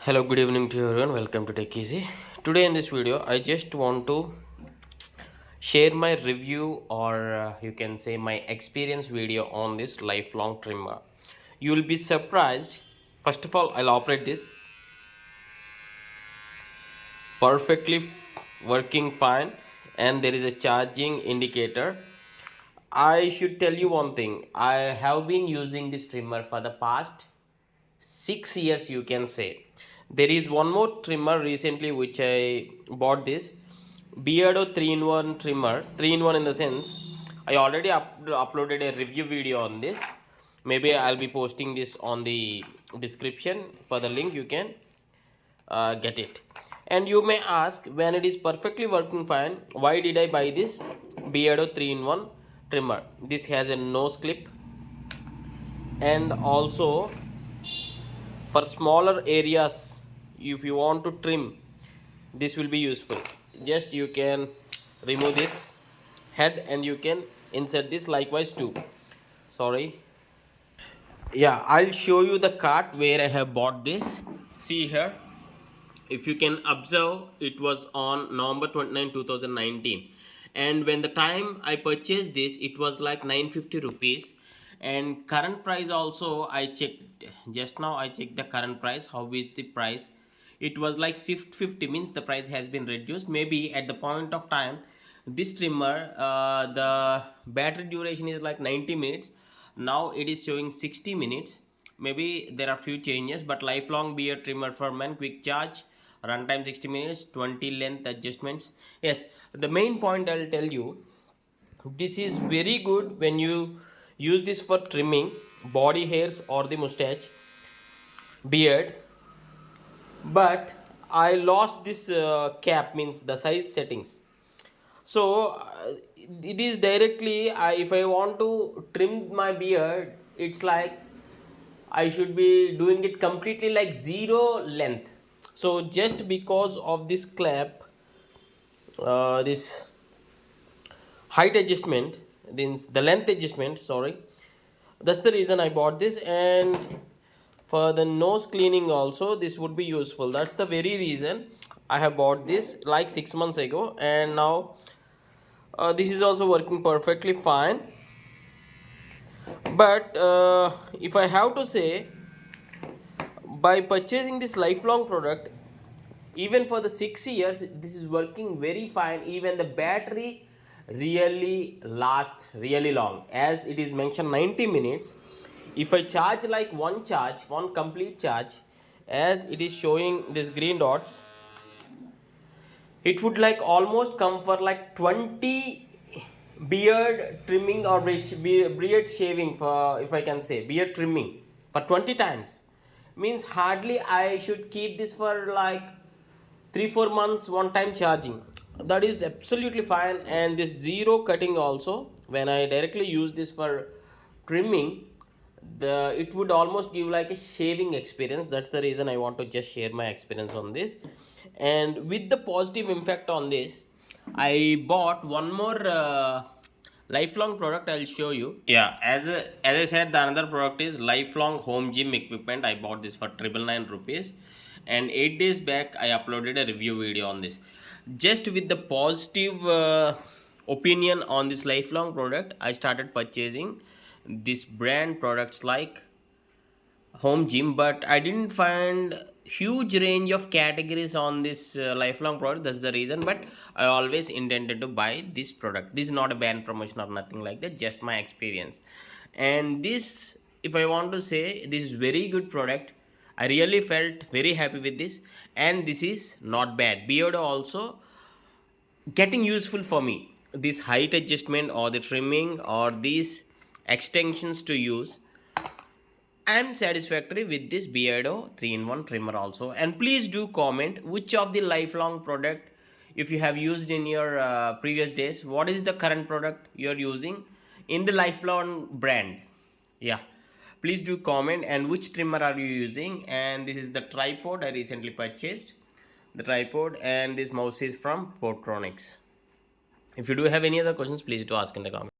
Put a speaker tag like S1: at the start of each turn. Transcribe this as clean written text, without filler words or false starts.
S1: Hello, good evening to everyone. Welcome to Tech Easy. Today in this video, I just want to share my review or you can say my experience video on this lifelong trimmer. You will be surprised. First of all, I'll operate this perfectly working fine, and there is a charging indicator. I should tell you one thing. I have been using this trimmer for the past 6 years, you can say. There is one more trimmer recently which I bought, this Beardo 3-in-1 trimmer. 3-in-1 in the sense, I already uploaded a review video on this. Maybe I'll be posting this on the description for the link. You can get it. And you may ask, when it is perfectly working fine, why did I buy this Beardo 3-in-1 trimmer? This has a nose clip, and also for smaller areas, if you want to trim, this will be useful. Just you can remove this head and you can insert this likewise too. Sorry. Yeah, I'll show you the cart where I have bought this. See here, if you can observe, it was on November 29 2019, and when the time I purchased this, it was like 950 rupees. And current price also I checked just now. I checked the current price. How is the price? It was like 50, means the price has been reduced. Maybe at the point of time, this trimmer, the battery duration is like 90 minutes. Now it is showing 60 minutes. Maybe there are few changes, but lifelong beard trimmer for men, quick charge, runtime 60 minutes, 20 length adjustments. Yes, the main point I'll tell you, this is very good when you use this for trimming body hairs or the mustache, beard. But I lost this cap, means the size settings. So it is directly, if I want to trim my beard, it's like I should be doing it completely like zero length. So just because of this clap, this height adjustment, the length adjustment, sorry, that's the reason I bought this. And for the nose cleaning also, this would be useful. That's the very reason I have bought this like 6 months ago, and now this is also working perfectly fine. But if I have to say, by purchasing this lifelong product, even for the 6 years, this is working very fine. Even the battery really lasts really long, as it is mentioned 90 minutes. If I charge like one complete charge, as it is showing these green dots, it would like almost come for like 20 beard trimming or beard shaving, for, if I can say, beard trimming for 20 times. Means hardly I should keep this for like 3-4 months one time charging. That is absolutely fine. And this zero cutting also, when I directly use this for trimming, it would almost give like a shaving experience. That's the reason I want to just share my experience on this. And with the positive impact on this, I bought one more lifelong product. I'll show you. Yeah, as I said, the another product is lifelong home gym equipment. I bought this for 999 rupees, and 8 days back I uploaded a review video on this. Just with the positive opinion on this lifelong product, I started purchasing this brand products like home gym. But I didn't find huge range of categories on this lifelong product. That's the reason. But I always intended to buy this product. This is not a band promotion or nothing like that, just my experience. And this, if I want to say, this is very good product. I really felt very happy with this, and this is not bad. Beardo also getting useful for me. This height adjustment or the trimming or these extensions to use, I'm satisfactory with this Beardo 3-in-1 trimmer also. And please do comment which of the lifelong product, if you have used in your previous days, what is the current product you are using in the lifelong brand. Yeah, please do comment. And which trimmer are you using? And this is the tripod I recently purchased, the tripod, and this mouse is from Portronics. If you do have any other questions, please do ask in the comments.